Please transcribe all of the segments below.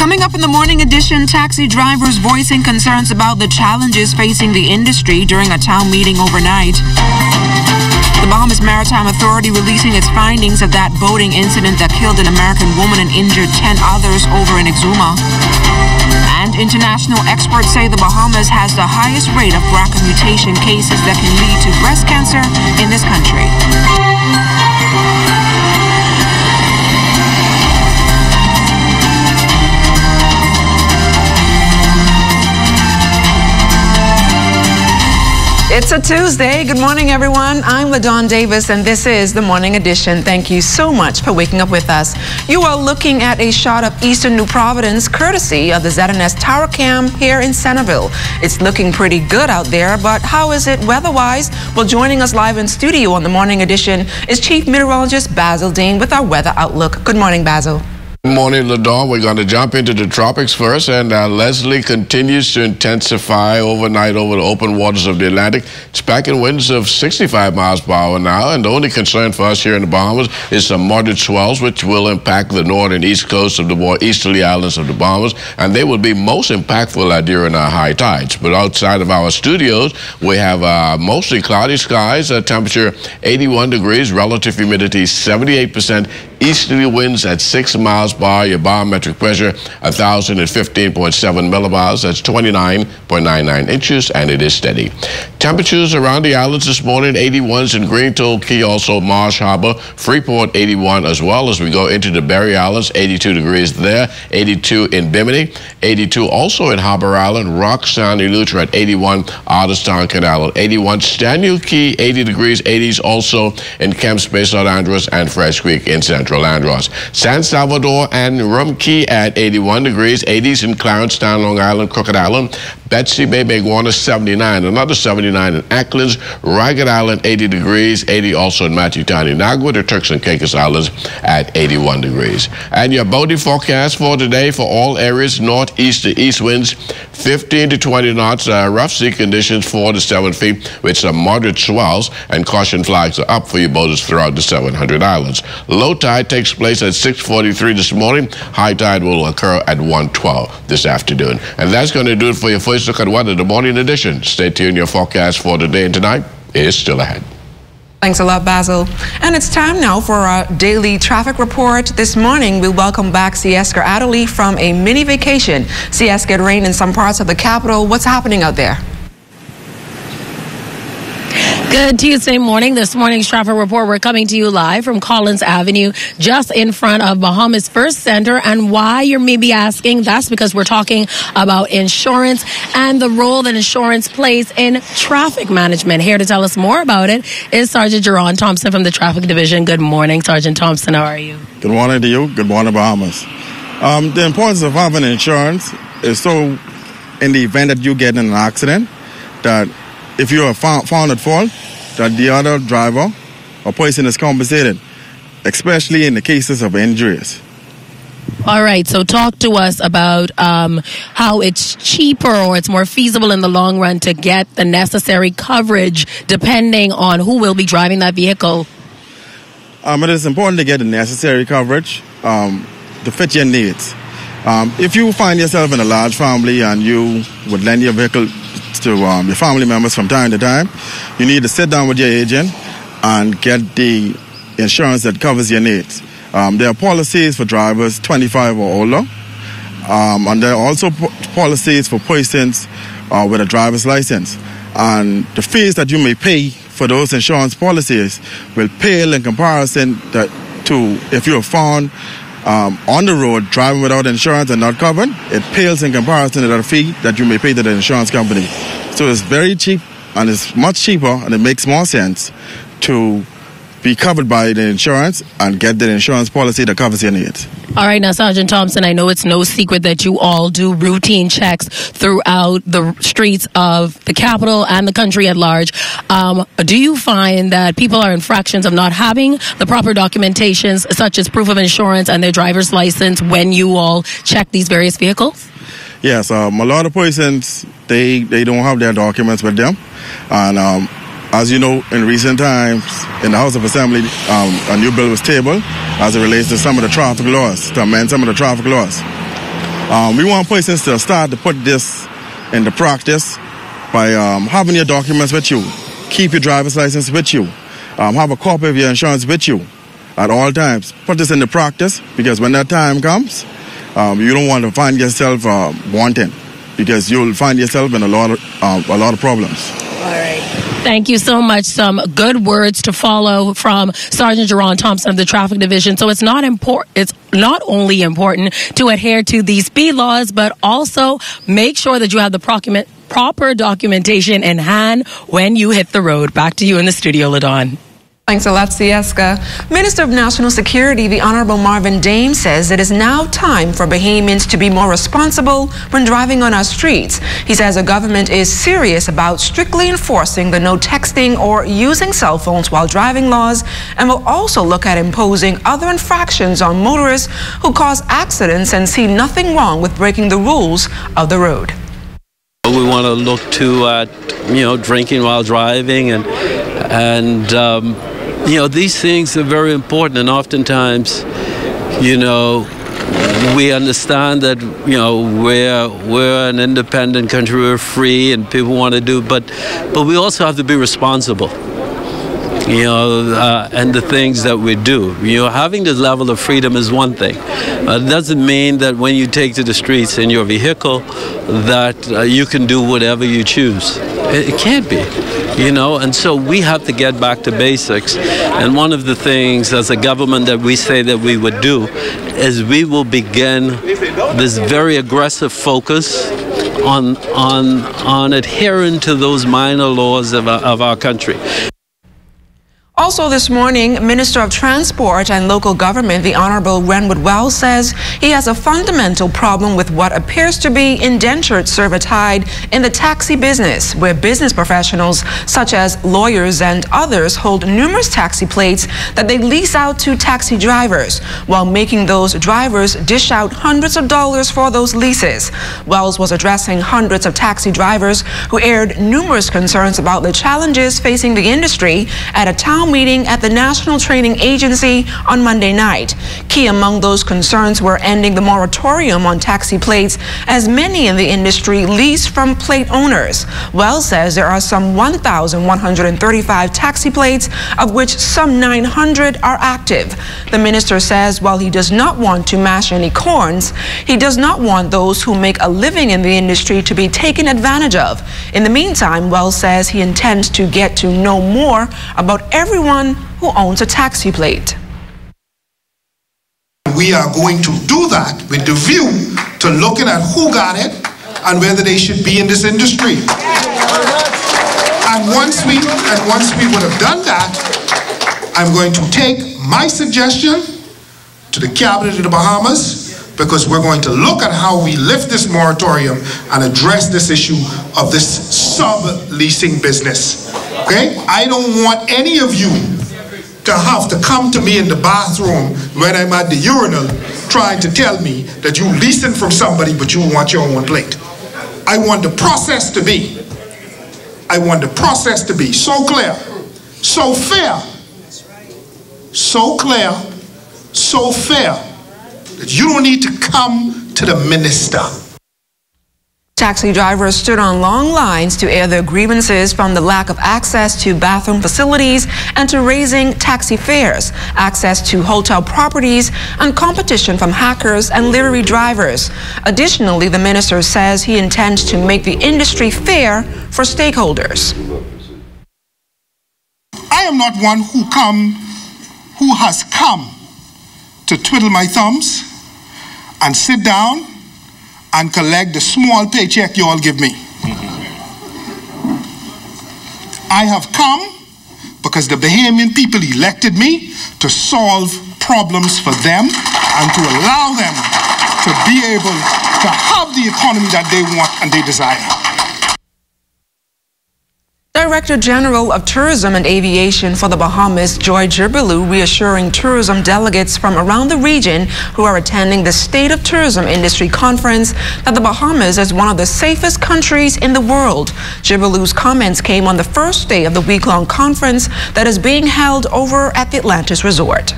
Coming up in the morning edition, taxi drivers voicing concerns about the challenges facing the industry during a town meeting overnight. The Bahamas Maritime Authority releasing its findings of that boating incident that killed an American woman and injured 10 others over in Exuma. And international experts say the Bahamas has the highest rate of BRCA mutation cases that can lead to breast cancer in this country. It's a Tuesday. Good morning, everyone. I'm LaDawn Davis, and this is the Morning Edition. Thank you so much for waking up with us. You are looking at a shot of eastern New Providence, courtesy of the ZNS Tower Cam here in Centerville. It's looking pretty good out there, but how is it weather-wise? Well, joining us live in studio on the Morning Edition is Chief Meteorologist Basil Dean with our weather outlook. Good morning, Basil. Good morning, LaDawn. We're going to jump into the tropics first, and Leslie continues to intensify overnight over the open waters of the Atlantic. It's packing winds of 65 miles per hour now, and the only concern for us here in the Bahamas is some moderate swells, which will impact the north and east coast of the more easterly islands of the Bahamas, and they will be most impactful during our high tides. But outside of our studios, we have mostly cloudy skies, temperature 81 degrees, relative humidity 78%, easterly winds at 6 miles per hour, your barometric pressure 1,015.7 millibars, that's 29.99 inches, and it is steady. Temperatures around the islands this morning, 81s in Green Toll Key, also Marsh Harbor, Freeport 81, as well as we go into the Berry Islands, 82 degrees there, 82 in Bimini, 82 also in Harbor Island, Rock Sound, Eleuthera at 81, Otterstown Canal at 81, Staniel Key 80 degrees, 80s also in Kemps Bay, St. Andrews, and Fresh Creek in Central Andros. San Salvador and Rum Key at 81 degrees, 80s in Clarencetown, Long Island, Crooked Island, Betsy Bay, Baguana 79, another 79 in Acklands, Ragged Island 80 degrees, 80 also in Matthewtown, Inagua, the Turks and Caicos Islands at 81 degrees. And your boating forecast for today for all areas, northeast to east winds 15 to 20 knots, rough sea conditions 4 to 7 feet with some moderate swells, and caution flags are up for your boaters throughout the 700 islands. Low tide takes place at 6:43 this morning. High tide will occur at 1:12 this afternoon. And that's going to do it for your first look at weather, the morning edition. Stay tuned. Your forecast for today and tonight is still ahead. Thanks a lot, Basil. And it's time now for our daily traffic report. This morning, we welcome back Sieska Adderley from a mini vacation. Sieska, it rained in some parts of the capital. What's happening out there? Good Tuesday morning. This morning's traffic report, we're coming to you live from Collins Avenue, just in front of Bahamas First Center. And why, you may be asking, that's because we're talking about insurance and the role that insurance plays in traffic management. Here to tell us more about it is Sergeant Jerron Thompson from the Traffic Division. Good morning, Sergeant Thompson. How are you? Good morning to you. Good morning, Bahamas. The importance of having insurance is so, in the event that you get in an accident, that if you are found at fault, that the other driver or person is compensated, especially in the cases of injuries. All right, so talk to us about how it's cheaper or it's more feasible in the long run to get the necessary coverage depending on who will be driving that vehicle. It is important to get the necessary coverage to fit your needs. If you find yourself in a large family and you would lend your vehicle to your family members from time to time, you need to sit down with your agent and get the insurance that covers your needs. There are policies for drivers 25 or older, and there are also policies for persons with a driver's license. And the fees that you may pay for those insurance policies will pale in comparison to if you're found on the road driving without insurance and not covered. It pales in comparison to the fee that you may pay to the insurance company. So it's very cheap, and it's much cheaper, and it makes more sense to be covered by the insurance and get the insurance policy that covers your needs. All right, now, Sergeant Thompson, I know it's no secret that you all do routine checks throughout the streets of the capital and the country at large. Do you find that people are infractions of not having the proper documentations, such as proof of insurance and their driver's license, when you all check these various vehicles? Yes, a lot of persons, they don't have their documents with them. And as you know, in recent times, in the House of Assembly, a new bill was tabled as it relates to some of the traffic laws, to amend some of the traffic laws. We want persons to start to put this into practice by having your documents with you. Keep your driver's license with you. Have a copy of your insurance with you at all times. Put this into practice, because when that time comes, you don't want to find yourself wanting, because you'll find yourself in a lot of problems. All right. Thank you so much. Some good words to follow from Sergeant Jerron Thompson of the Traffic Division. So it's not only important to adhere to these speed laws, but also make sure that you have the proper documentation in hand when you hit the road. Back to you in the studio, LaDawn. Thanks a lot, Sieska. Minister of National Security, the Honorable Marvin Dame, says it is now time for Bahamians to be more responsible when driving on our streets. He says the government is serious about strictly enforcing the no texting or using cell phones while driving laws, and will also look at imposing other infractions on motorists who cause accidents and see nothing wrong with breaking the rules of the road. We want to look to drinking while driving and these things are very important, and oftentimes, we understand that, we're an independent country, we're free, and people want to do, but we also have to be responsible, and the things that we do. Having this level of freedom is one thing. It doesn't mean that when you take to the streets in your vehicle that you can do whatever you choose. It can't be. And so we have to get back to basics. And one of the things as a government that we say that we would do is we will begin this very aggressive focus on adhering to those minor laws of our country. Also this morning, Minister of Transport and Local Government, the Honorable Renwood Wells, says he has a fundamental problem with what appears to be indentured servitude in the taxi business, where business professionals such as lawyers and others hold numerous taxi plates that they lease out to taxi drivers, while making those drivers dish out hundreds of dollars for those leases. Wells was addressing hundreds of taxi drivers who aired numerous concerns about the challenges facing the industry at a town meeting at the National Training Agency on Monday night. Key among those concerns were ending the moratorium on taxi plates, as many in the industry lease from plate owners. Wells says there are some 1,135 taxi plates, of which some 900 are active. The minister says while he does not want to mash any corns, he does not want those who make a living in the industry to be taken advantage of. In the meantime, Wells says he intends to get to know more about everyone who owns a taxi plate. We are going to do that with the view to looking at who got it and whether they should be in this industry. And once we would have done that, I'm going to take my suggestion to the Cabinet of the Bahamas, because we're going to look at how we lift this moratorium and address this issue of this sub-leasing business. Okay? I don't want any of you to have to come to me in the bathroom when I'm at the urinal trying to tell me that you're leasing from somebody but you want your own plate. I want the process to be so clear, so fair, so clear, so fair that you don't need to come to the minister. Taxi drivers stood on long lines to air their grievances from the lack of access to bathroom facilities and to raising taxi fares, access to hotel properties, and competition from hackers and livery drivers. Additionally, the minister says he intends to make the industry fair for stakeholders. I am not one who has come to twiddle my thumbs and sit down and collect the small paycheck you all give me. I have come because the Bahamian people elected me to solve problems for them and to allow them to be able to have the economy that they want and they desire. Director General of Tourism and Aviation for the Bahamas, Joy Jirbelu, reassuring tourism delegates from around the region who are attending the State of Tourism Industry Conference that the Bahamas is one of the safest countries in the world. Jirbelu's comments came on the first day of the week-long conference that is being held over at the Atlantis Resort.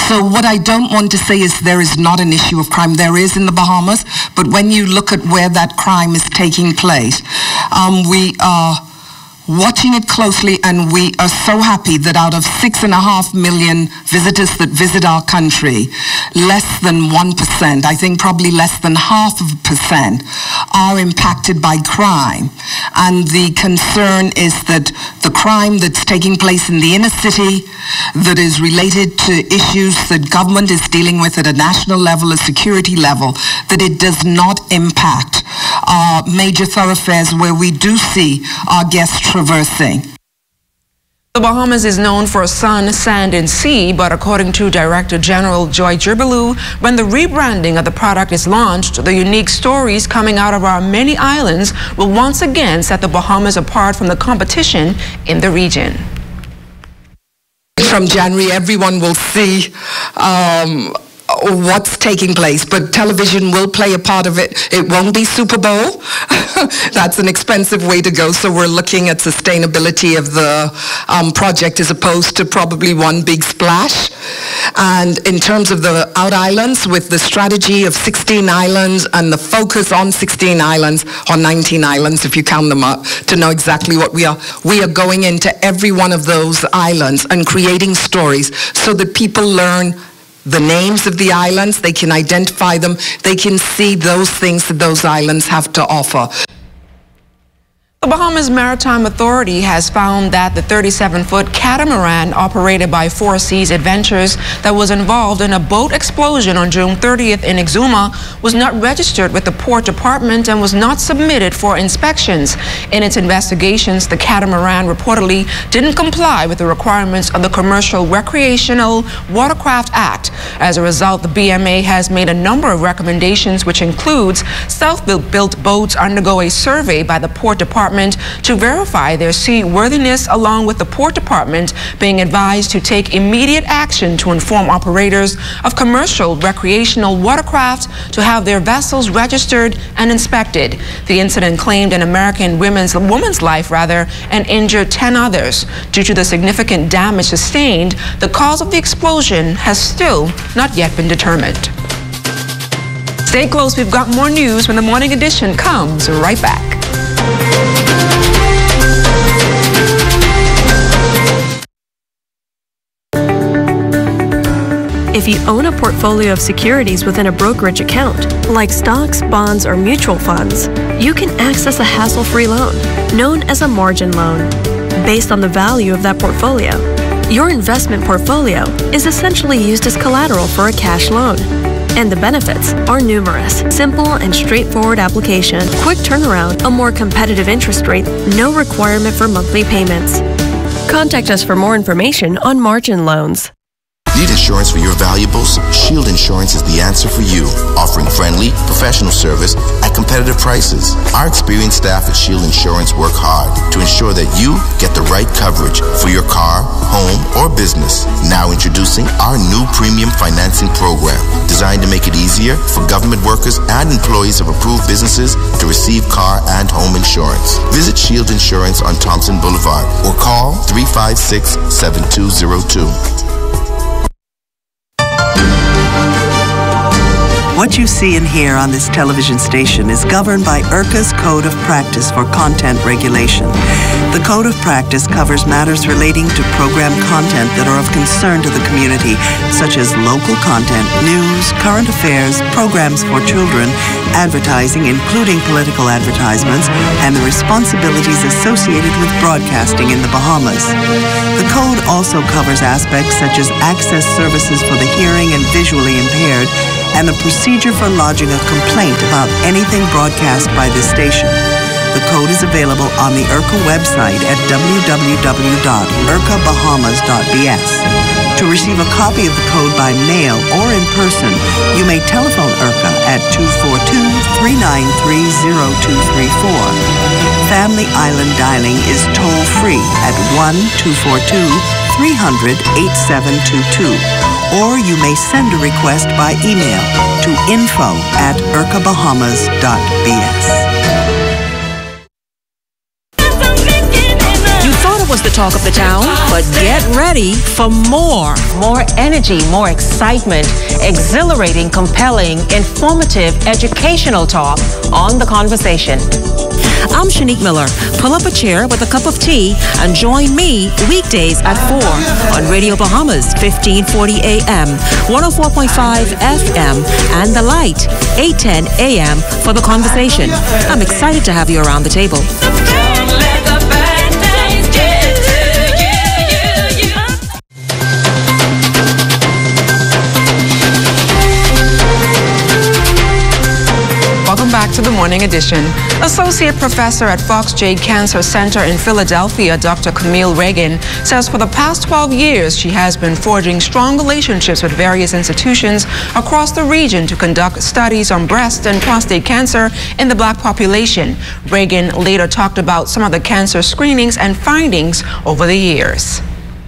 So what I don't want to say is there is not an issue of crime. There is in the Bahamas, but when you look at where that crime is taking place, we are watching it closely, and we are so happy that out of 6.5 million visitors that visit our country, less than 1%, I think probably less than 0.5%, are impacted by crime. And the concern is that the crime that's taking place in the inner city that is related to issues that government is dealing with at a national level, a security level, that it does not impact major thoroughfares where we do see our guests traversing. The Bahamas is known for sun, sand, and sea, but according to Director General Joy Jirbelu, when the rebranding of the product is launched, the unique stories coming out of our many islands will once again set the Bahamas apart from the competition in the region. From January, everyone will see what's taking place, but television will play a part of it. It won't be Super Bowl. That's an expensive way to go, so we're looking at sustainability of the project as opposed to probably one big splash. And in terms of the out islands, with the strategy of 16 islands and the focus on 16 islands, or 19 islands if you count them up, to know exactly what we are going into every one of those islands and creating stories so that people learn the names of the islands, they can identify them, they can see those things that those islands have to offer. The Bahamas Maritime Authority has found that the 37-foot catamaran operated by Four Seas Adventures that was involved in a boat explosion on June 30th in Exuma was not registered with the Port Department and was not submitted for inspections. In its investigations, the catamaran reportedly didn't comply with the requirements of the Commercial Recreational Watercraft Act. As a result, the BMA has made a number of recommendations, which includes self-built boats undergo a survey by the Port Department to verify their seaworthiness, along with the Port Department being advised to take immediate action to inform operators of commercial recreational watercraft to have their vessels registered and inspected. The incident claimed an American woman's life and injured 10 others. Due to the significant damage sustained, the cause of the explosion has still not yet been determined. Stay close, we've got more news when the morning edition comes right back. If you own a portfolio of securities within a brokerage account, like stocks, bonds, or mutual funds, you can access a hassle-free loan, known as a margin loan, based on the value of that portfolio. Your investment portfolio is essentially used as collateral for a cash loan. And the benefits are numerous. Simple and straightforward application, quick turnaround, a more competitive interest rate, no requirement for monthly payments. Contact us for more information on margin loans. Need insurance for your valuables? Shield Insurance is the answer for you, offering friendly, professional service at competitive prices. Our experienced staff at Shield Insurance work hard to ensure that you get the right coverage for your car, home, or business. Now introducing our new premium financing program, designed to make it easier for government workers and employees of approved businesses to receive car and home insurance. Visit Shield Insurance on Thompson Boulevard or call 356-7202. What you see and hear on this television station is governed by IRCA's Code of Practice for Content Regulation. The Code of Practice covers matters relating to program content that are of concern to the community, such as local content, news, current affairs, programs for children, advertising, including political advertisements, and the responsibilities associated with broadcasting in the Bahamas. The Code also covers aspects such as access services for the hearing and visually impaired, and the procedure for lodging a complaint about anything broadcast by this station. The code is available on the IRCA website at www.ircabahamas.bs. To receive a copy of the code by mail or in person, you may telephone IRCA at 242-393-0234. Family Island dialing is toll-free at 1-242-300-8722. Or you may send a request by email to info@ircabahamas.bs. You thought was the talk of the town, but get ready for more. More energy, more excitement, exhilarating, compelling, informative, educational talk on The Conversation. I'm Shanique Miller. Pull up a chair with a cup of tea and join me weekdays at 4 on Radio Bahamas, 1540 AM, 104.5 FM, and The Light, 810 AM for The Conversation. I'm excited to have you around the table. Welcome back to the Morning Edition. Associate Professor at Fox Jade Cancer Center in Philadelphia, Dr. Camille Reagan, says for the past 12 years, she has been forging strong relationships with various institutions across the region to conduct studies on breast and prostate cancer in the Black population. Reagan later talked about some of the cancer screenings and findings over the years.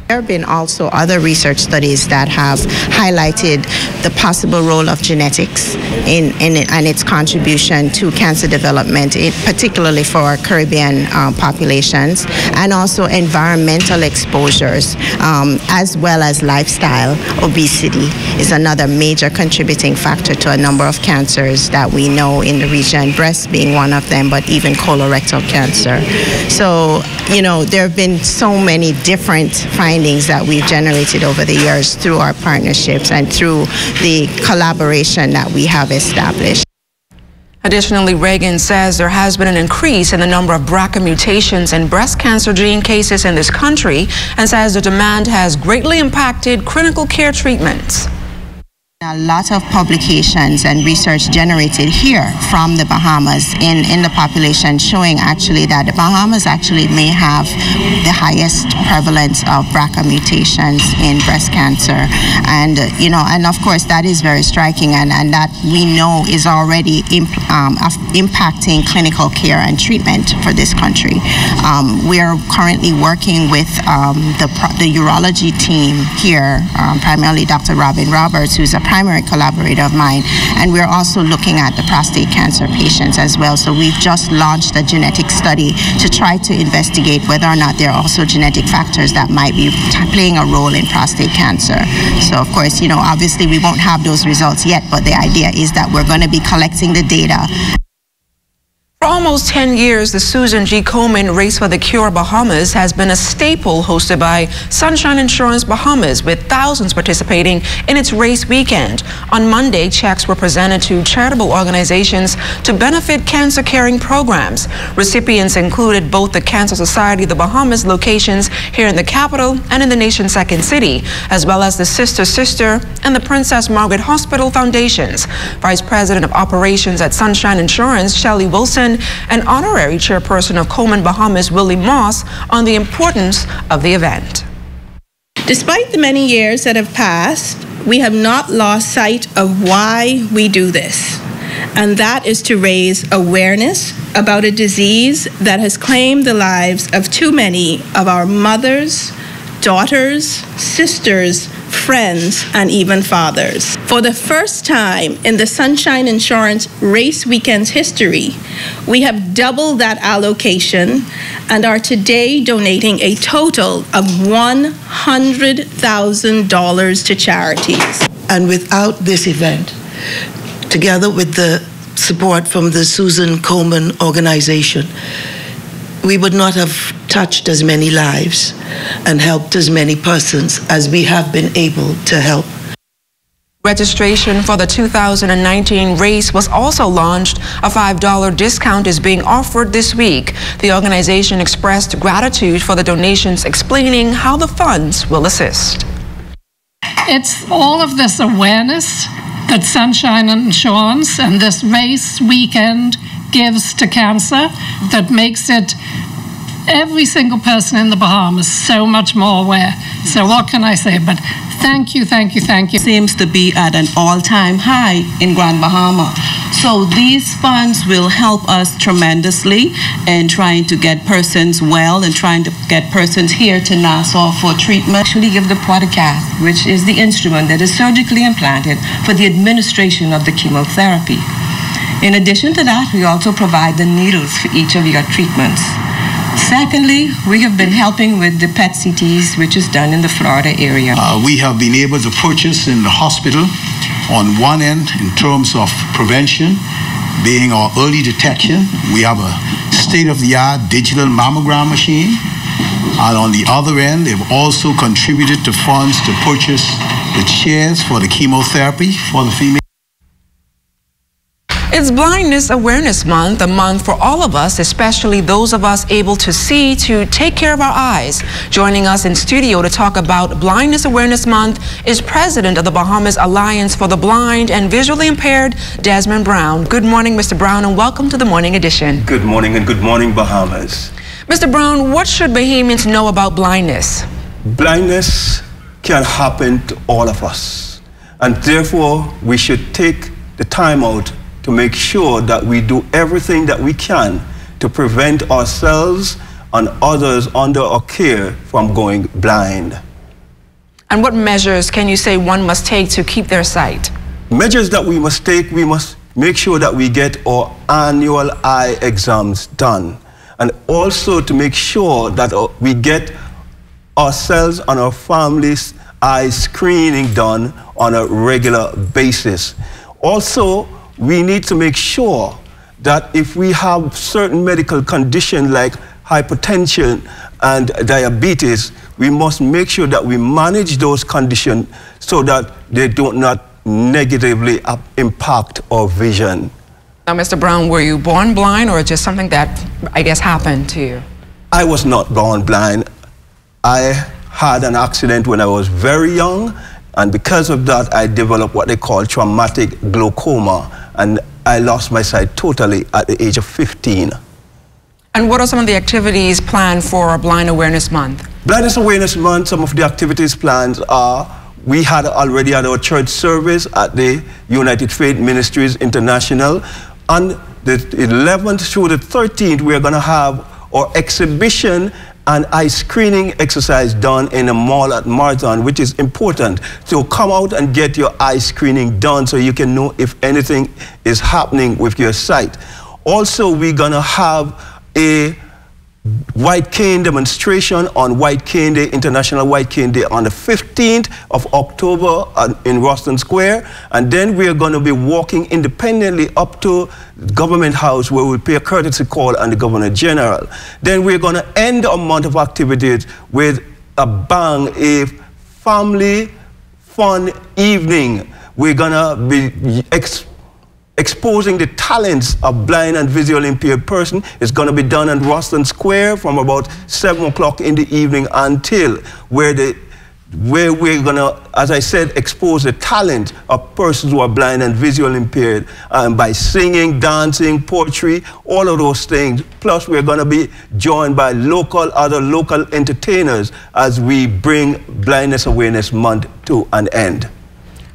There have been also other research studies that have highlighted the possible role of genetics and its contribution to cancer development, particularly for Caribbean populations, and also environmental exposures, as well as lifestyle. Obesity is another major contributing factor to a number of cancers that we know in the region, breast being one of them, but even colorectal cancer. So, you know, there have been so many different findings that we've generated over the years through our partnerships and through the collaboration that we have established. Additionally, Reagan says there has been an increase in the number of BRCA mutations and breast cancer gene cases in this country, and says the demand has greatly impacted critical care treatments. A lot of publications and research generated here from the Bahamas in the population showing actually that the Bahamas actually may have the highest prevalence of BRCA mutations in breast cancer. And, you know, and of course that is very striking, and that we know is already impacting clinical care and treatment for this country. We are currently working with the urology team here, primarily Dr. Robin Roberts, who's a primary collaborator of mine, and we're also looking at the prostate cancer patients as well. So we've just launched a genetic study to try to investigate whether or not there are also genetic factors that might be playing a role in prostate cancer. So of course, you know, obviously we won't have those results yet, but the idea is that we're going to be collecting the data. For almost 10 years, the Susan G. Komen Race for the Cure Bahamas has been a staple hosted by Sunshine Insurance Bahamas, with thousands participating in its race weekend. On Monday, checks were presented to charitable organizations to benefit cancer caring programs. Recipients included both the Cancer Society of the Bahamas locations here in the capital and in the nation's second city, as well as the Sister Sister and the Princess Margaret Hospital Foundations. Vice President of Operations at Sunshine Insurance, Shelley Wilson, and honorary chairperson of Komen Bahamas, Willie Moss, on the importance of the event. Despite the many years that have passed, we have not lost sight of why we do this, and that is to raise awareness about a disease that has claimed the lives of too many of our mothers, daughters, sisters, friends, and even fathers. For the first time in the Sunshine Insurance Race Weekend's history, we have doubled that allocation and are today donating a total of $100,000 to charities. And without this event, together with the support from the Susan Komen organization, we would not have touched as many lives and helped as many persons as we have been able to help. Registration for the 2019 race was also launched. A $5 discount is being offered this week. The organization expressed gratitude for the donations, explaining how the funds will assist. It's all of this awareness that Sunshine Insurance and this race weekend gives to cancer that makes it every single person in the Bahamas so much more aware. So what can I say but thank you, thank you, thank you. Seems to be at an all-time high in Grand Bahama. So these funds will help us tremendously in trying to get persons well and trying to get persons here to Nassau for treatment. Actually give the Protecath, which is the instrument that is surgically implanted for the administration of the chemotherapy. In addition to that, we also provide the needles for each of your treatments. Secondly, we have been helping with the PET CTs, which is done in the Florida area. We have been able to purchase in the hospital on one end in terms of prevention, being our early detection. We have a state-of-the-art digital mammogram machine. And on the other end, they've also contributed to funds to purchase the chairs for the chemotherapy for the female. It's Blindness Awareness Month, a month for all of us, especially those of us able to see, to take care of our eyes. Joining us in studio to talk about Blindness Awareness Month is President of the Bahamas Alliance for the Blind and Visually Impaired, Desmond Brown. Good morning, Mr. Brown, and welcome to the Morning Edition. Good morning, and good morning, Bahamas. Mr. Brown, what should Bahamians know about blindness? Blindness can happen to all of us, and therefore we should take the time out to make sure that we do everything that we can to prevent ourselves and others under our care from going blind. And what measures can you say one must take to keep their sight? Measures that we must take, we must make sure that we get our annual eye exams done, and also to make sure that we get ourselves and our families' eye screening done on a regular basis. Also, we need to make sure that if we have certain medical conditions like hypertension and diabetes, we must make sure that we manage those conditions so that they do not negatively impact our vision. Now, Mr. Brown, were you born blind or just something that, I guess, happened to you? I was not born blind. I had an accident when I was very young, and because of that, I developed what they call traumatic glaucoma, and I lost my sight totally at the age of 15. And what are some of the activities planned for Blind Awareness Month? Blindness Awareness Month, some of the activities planned are, we had already had our church service at the United Faith Ministries International. On the 11th through the 13th, we're going to have our exhibition and eye screening exercise done in a mall at Marathon, which is important. So come out and get your eye screening done so you can know if anything is happening with your sight. Also, we're gonna have a White Cane demonstration on White Cane Day, International White Cane Day, on the 15th of October in Ruston Square. And then we're going to be walking independently up to Government House, where we'll pay a courtesy call on the Governor General. Then we're going to end a month of activities with a bang, a family fun evening. We're going to be exposing the talents of blind and visually impaired person. It's going to be done in Ruston Square from about 7 o'clock in the evening until where we're going to, as I said, expose the talent of persons who are blind and visually impaired by singing, dancing, poetry, all of those things. Plus, we're going to be joined by other local entertainers as we bring Blindness Awareness Month to an end.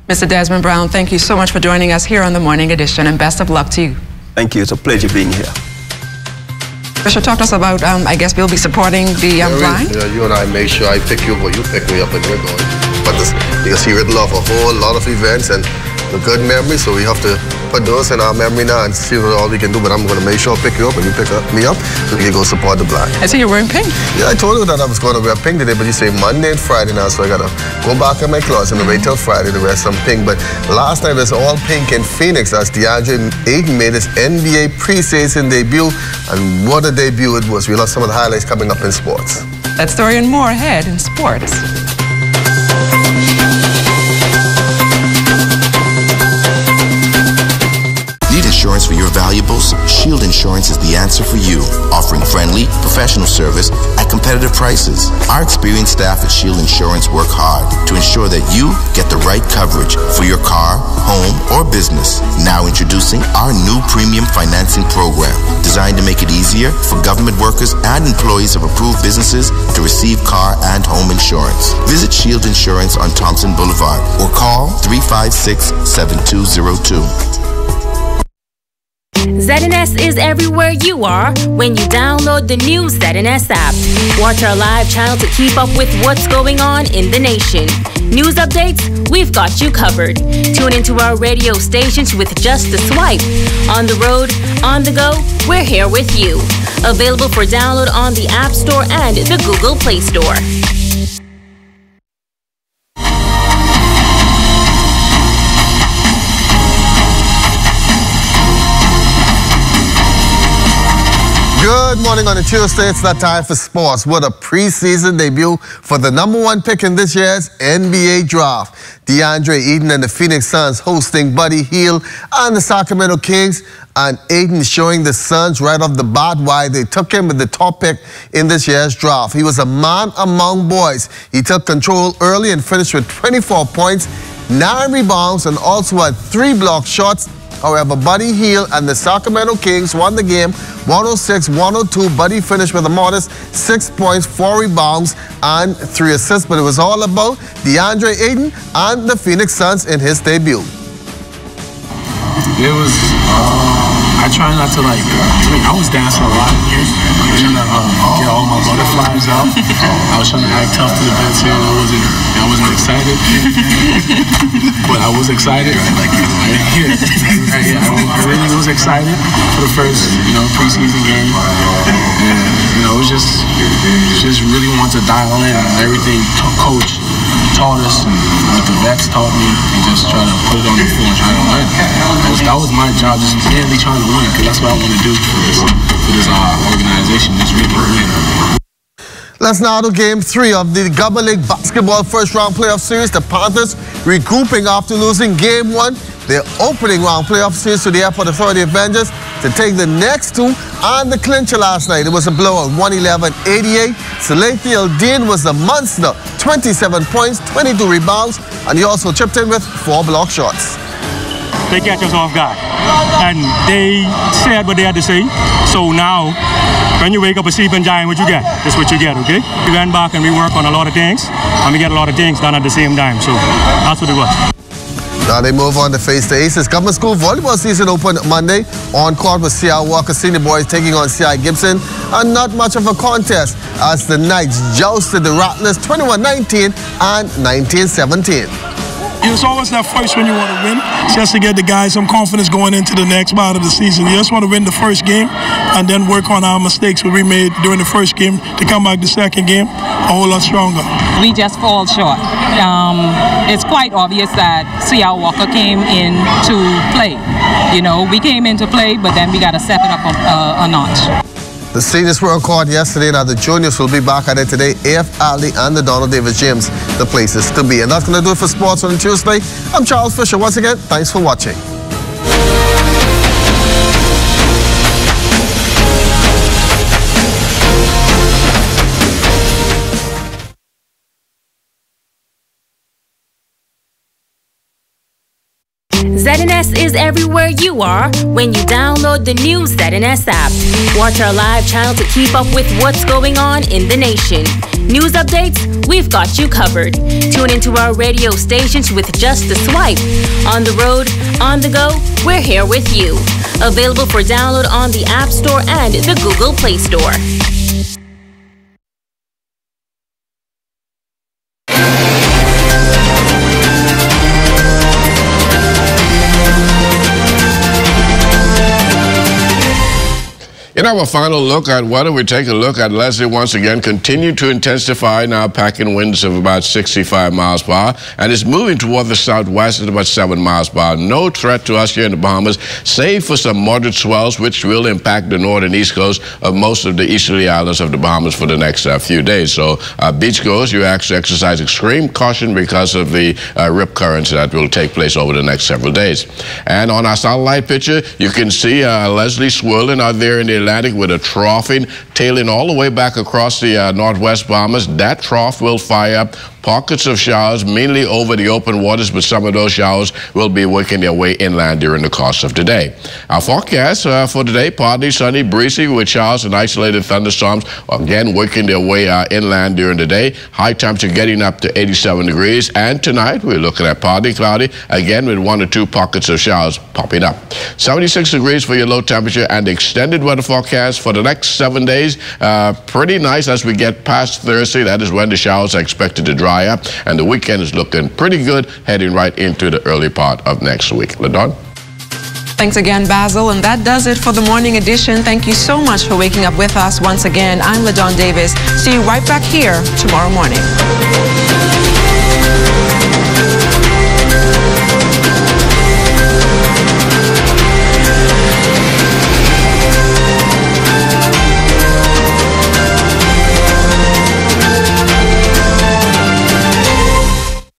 Mr. Desmond Brown, thank you so much for joining us here on the Morning Edition, and best of luck to you. Thank you. It's a pleasure being here. Bishop, talk to us about, I guess we'll be supporting the blind. Yeah, you and I make sure I pick you up or you pick me up and we're going. But because he riddled off a whole lot of events and a good memory, so we have to put those in our memory now and see what all we can do. But I'm going to make sure I pick you up and you pick me up so we can go support the blind. I see you're wearing pink. Yeah, I told you that I was going to wear pink today, but you say Monday and Friday now, so I got to go back in my closet and wait till Friday to wear some pink. But last night was all pink in Phoenix as DeAndre Ayton made his NBA preseason debut, and what a debut it was. We'll have some of the highlights coming up in sports. That story and more ahead in sports. Insurance for your valuables? Shield Insurance is the answer for you, offering friendly, professional service at competitive prices. Our experienced staff at Shield Insurance work hard to ensure that you get the right coverage for your car, home, or business. Now introducing our new premium financing program, designed to make it easier for government workers and employees of approved businesses to receive car and home insurance. Visit Shield Insurance on Thompson Boulevard or call 356-7202. ZNS is everywhere you are when you download the new ZNS app. Watch our live channel to keep up with what's going on in the nation. News updates, we've got you covered. Tune into our radio stations with just a swipe. On the road, on the go, we're here with you. Available for download on the App Store and the Google Play Store. Good morning on a Tuesday. It's that time for sports. What a preseason debut for the #1 pick in this year's NBA draft. DeAndre Ayton and the Phoenix Suns hosting Buddy Hield and the Sacramento Kings. And Ayton showing the Suns right off the bat why they took him with the top pick in this year's draft. He was a man among boys. He took control early and finished with 24 points, 9 rebounds, and also had 3 block shots. However, Buddy Hield and the Sacramento Kings won the game 106-102. Buddy finished with a modest 6 points, 4 rebounds, and 3 assists. But it was all about DeAndre Ayton and the Phoenix Suns in his debut. It was, I try not to I was dancing a lot in here. I was trying to get all my butterflies out. I was trying to act tough to the bits here. I wasn't excited. But I was excited. I really was excited for the first, preseason game. And, it was just really want to dial in everything coach taught us and what the vets taught me and just try to put it on the floor and try to win. That was my job, just mainly trying to win, because that's what I want to do for this organization, just really win. Let's now to Game 3 of the Government League Basketball first-round playoff series. The Panthers regrouping after losing Game 1, their opening round playoff series to the Airport Authority Avengers to take the next 2 and the clincher last night. It was a blowout, 111-88. Salathiel Dean was a monster, 27 points, 22 rebounds, and he also chipped in with 4 block shots. They catch us off guard, and they said what they had to say. So now, when you wake up a sleeping giant, what you get? That's what you get, okay? We went back and we work on a lot of things, and we get a lot of things done at the same time. So that's what it was. Now they move on to face the Aces. Government School volleyball season opened Monday. On court with C.I. Walker Senior Boys taking on C.I. Gibson. And not much of a contest as the Knights jousted the Rattlers 21-19 and 19-17. It's always that first when you want to win, just to get the guys some confidence going into the next part of the season. You just want to win the first game and then work on our mistakes that we made during the first game to come back the second game a whole lot stronger. We just fall short. It's quite obvious that C.I. Walker came in to play. We came in to play, but then we got to step it up a notch. The seniors were on court yesterday. Now the juniors will be back at it today. A.F. Alley and the Donald Davis Gyms, the places to be. And that's going to do it for sports on Tuesday. I'm Charles Fisher. Once again, thanks for watching. ZNS is everywhere you are when you download the new ZNS app. Watch our live channel to keep up with what's going on in the nation. News updates, we've got you covered. Tune into our radio stations with just a swipe. On the road, on the go, we're here with you. Available for download on the App Store and the Google Play Store. In our final look at weather, we take a look at Leslie once again. Continue to intensify, now packing winds of about 65 miles per hour, and it's moving toward the southwest at about 7 miles per hour. No threat to us here in the Bahamas, save for some moderate swells, which will impact the north and east coast of most of the easterly islands of the Bahamas for the next few days. So, beachgoers, you actually exercise extreme caution because of the rip currents that will take place over the next several days. And on our satellite picture, you can see Leslie swirling out there in the Atlantic with a troughing, tailing all the way back across the northwest Bahamas. That trough will fire up pockets of showers, mainly over the open waters, but some of those showers will be working their way inland during the course of the day. Our forecast for today, partly sunny, breezy with showers and isolated thunderstorms, again working their way inland during the day. High temperature getting up to 87 degrees. And tonight, we're looking at partly cloudy, again with 1 or 2 pockets of showers popping up. 76 degrees for your low temperature, and the extended weather forecast for the next 7 days, pretty nice as we get past Thursday. That is when the showers are expected to dry up, and the weekend is looking pretty good, heading right into the early part of next week. LaDon? Thanks again, Basil. And that does it for the morning edition. Thank you so much for waking up with us once again. I'm LaDawn Davis. See you right back here tomorrow morning.